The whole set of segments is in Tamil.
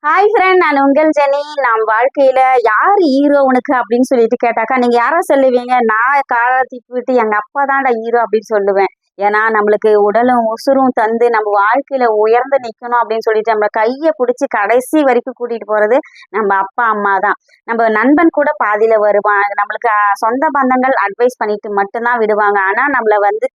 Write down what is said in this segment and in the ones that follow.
ஹாய் ஃப்ரெண்ட், நான் உங்கள் ஜெனி. நம் வாழ்க்கையில யார் ஹீரோ உனக்கு அப்படின்னு சொல்லிட்டு கேட்டாக்கா, நீங்க யாரா சொல்லுவீங்க? நான் காலத்துக்கு விட்டு எங்க அப்பா தான்டா ஹீரோ அப்படின்னு சொல்லுவேன். ஏன்னா நம்மளுக்கு உடலும் உசுரும் தந்து நம்ம வாழ்க்கையில உயர்ந்து நிக்கணும் அப்படின்னு சொல்லிட்டு நம்ம கைய பிடிச்சி கடைசி வரைக்கும் கூட்டிட்டு போறது நம்ம அப்பா அம்மா தான். நம்ம நண்பன் கூட பாதியில வருவான். நம்மளுக்கு சொந்த பந்தங்கள் அட்வைஸ் பண்ணிட்டு மட்டும்தான் விடுவாங்க. ஆனா நம்மள வந்து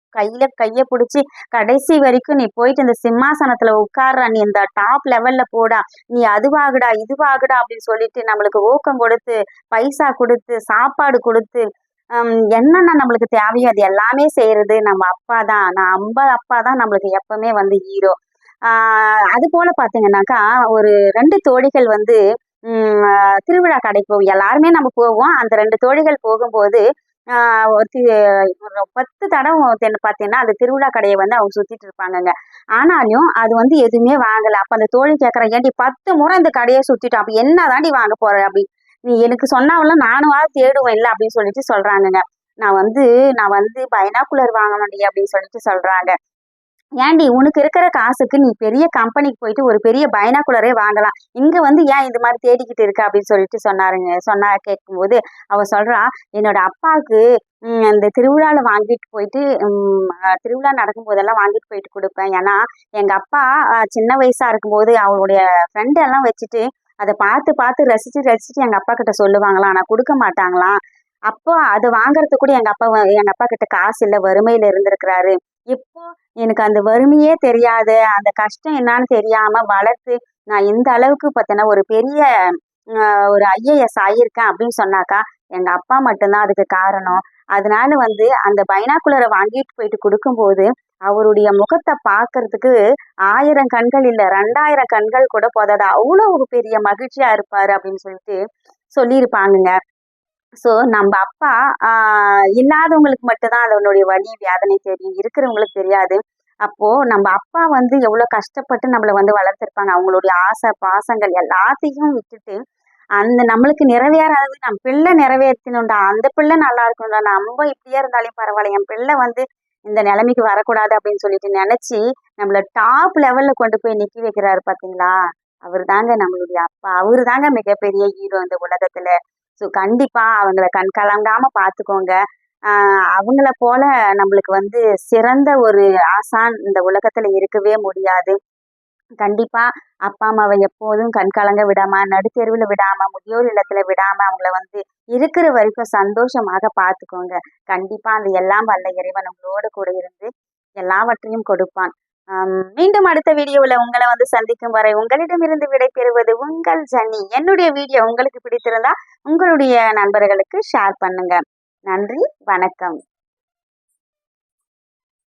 கைய பிடிச்சி கடைசி வரைக்கும் நீ போயிட்டு இந்த சிம்மாசனத்துல உட்கார்ற, நீ இந்த டாப் லெவல்ல போடா, நீ அதுவாகுடா இதுவாகுடா அப்படின்னு சொல்லிட்டு நம்மளுக்கு ஊக்கம் கொடுத்து, பைசா கொடுத்து, சாப்பாடு கொடுத்து, என்னென்ன நம்மளுக்கு தேவையோ அது எல்லாமே செய்யறது நம்ம அப்பா தான். அப்பா தான் நம்மளுக்கு எப்பவுமே வந்து ஹீரோ. அது போல பாத்தீங்கன்னாக்கா, ஒரு 2 தோழிகள் வந்து திருவிழா கடைக்கு போவோம். எல்லாருமே நம்ம போவோம். அந்த 2 தோழிகள் போகும்போது ஒருத்தி ஒரு 10 தடவ பார்த்தீங்கன்னா, அந்த திருவிழா கடைய வந்து அவங்க சுத்திட்டு இருப்பாங்கங்க. ஆனாலும் அது வந்து எதுவுமே வாங்கல. அப்ப அந்த தோழி கேட்கறா, "ஏன்டி 10 முறை இந்த கடைய சுத்திட்டோம். அப்ப என்ன தாண்டி வாங்க போற?" அப்படி. "நீ எனக்கு சொன்னாவெல்லாம் நானுமாவது தேடுவேன் இல்ல" அப்படின்னு சொல்லிட்டு சொல்றாங்கங்க. நான் வந்து பைனாகுலர் வாங்கணும்டி அப்படின்னு சொல்லிட்டு சொல்றாங்க. ஏன்டி உனக்கு இருக்கிற காசுக்கு நீ பெரிய கம்பெனிக்கு போயிட்டு ஒரு பெரிய பைனாகுலரே வாங்கலாம். இங்க வந்து ஏன் இந்த மாதிரி தேடிக்கிட்டு இருக்க அப்படின்னு சொல்லிட்டு கேட்கும்போது, அவ சொல்றா, என்னோட அப்பாவுக்கு இந்த திருவிழால வாங்கிட்டு போயிட்டு திருவிழா நடக்கும்போதெல்லாம் வாங்கிட்டு போயிட்டு குடுப்பேன். ஏன்னா, எங்க அப்பா சின்ன வயசா இருக்கும்போது அவருடைய ஃப்ரெண்ட் எல்லாம் வச்சுட்டு, அத பார்த்து பார்த்து ரசிச்சு ரசிச்சு எங்க அப்பா கிட்ட சொல்லுவாங்களாம். ஆனா குடுக்க மாட்டாங்களாம். அப்போ அத வாங்குறதுக்கு கூட எங்க அப்பா கிட்ட காசு இல்ல. வறுமையில இருந்திருக்கிறாரு. இப்போ எனக்கு அந்த வறுமையே தெரியாத, அந்த கஷ்டம் என்னான்னு தெரியாம வளர்த்து, நான் இந்த அளவுக்கு பார்த்தீன்னா, ஒரு பெரிய ஒரு ஐஏஎஸ் ஆகியிருக்கேன் அப்படின்னு சொன்னாக்கா, எங்க அப்பா மட்டும் தான் அதுக்கு காரணம். அதனால வந்து அந்த பைனாகுலர வாங்கிட்டு போயிட்டு குடுக்கும்போது, அவருடைய முகத்த பார்க்கறதுக்கு 1000 கண்கள் இல்ல, 2000 கண்கள் கூட போதாது. அவ்வளோ ஒரு பெரிய மகிழ்ச்சியா இருப்பாரு அப்படின்னு சொல்லிட்டு சொல்லியிருப்பாங்கங்க. ஸோ நம்ப அப்பா இல்லாதவங்களுக்கு மட்டும் தான் அதனுடைய வலி, வேதனை தெரியும். இருக்கிறவங்களுக்கு தெரியாது. அப்போ நம்ப அப்பா வந்து எவ்வளோ கஷ்டப்பட்டு நம்மள வந்து வளர்த்துருப்பாங்க. அவங்களுடைய ஆசை, பாசங்கள் எல்லாத்தையும் விட்டுட்டு, அந்த நம்மளுக்கு நிறைவேறாதது நம் பிள்ளை நிறைவேத்தணும்டா, அந்த பிள்ளை நல்லா இருக்கணும்டா, நம்ம இப்படியே இருந்தாலும் பரவாயில்ல, என் பிள்ளை வந்து இந்த நிலைமைக்கு வரக்கூடாது அப்படின்னு சொல்லிட்டு நெனச்சு, நம்மள டாப் லெவல்ல கொண்டு போய் நிக்க வைக்கிறாரு பார்த்தீங்களா? அவரு தாங்க நம்மளுடைய அப்பா. அவரு தாங்க மிகப்பெரிய ஹீரோ இந்த உலகத்துல. ஸோ கண்டிப்பா அவங்கள கண் கலங்காம பார்த்துக்கோங்க. அ அவங்கள போல நம்மளுக்கு வந்து சிறந்த ஒரு ஆசான் இந்த உலகத்துல இருக்கவே முடியாது. கண்டிப்பா அப்பா, அம்மாவ எப்போதும் கண் கலங்க விடாம, நடுத்தெருவுல விடாம, முதியோர் இல்லத்துல விடாம அவங்கள வந்து இருக்கிற வரைக்கும் சந்தோஷமாக பார்த்துக்கோங்க. கண்டிப்பா அந்த எல்லாம் வல்ல இறைவன் உங்களோடு கூட இருந்து எல்லாவற்றையும் கொடுப்பான். மீண்டும் அடுத்த வீடியோவுல உங்கள வந்து சந்திக்கும் வரை உங்களிடமிருந்து விடைபெறுவது உங்கள் ஜன்னி. என்னுடைய வீடியோ உங்களுக்கு பிடித்திருந்தா உங்களுடைய நண்பர்களுக்கு ஷேர் பண்ணுங்க. நன்றி, வணக்கம்.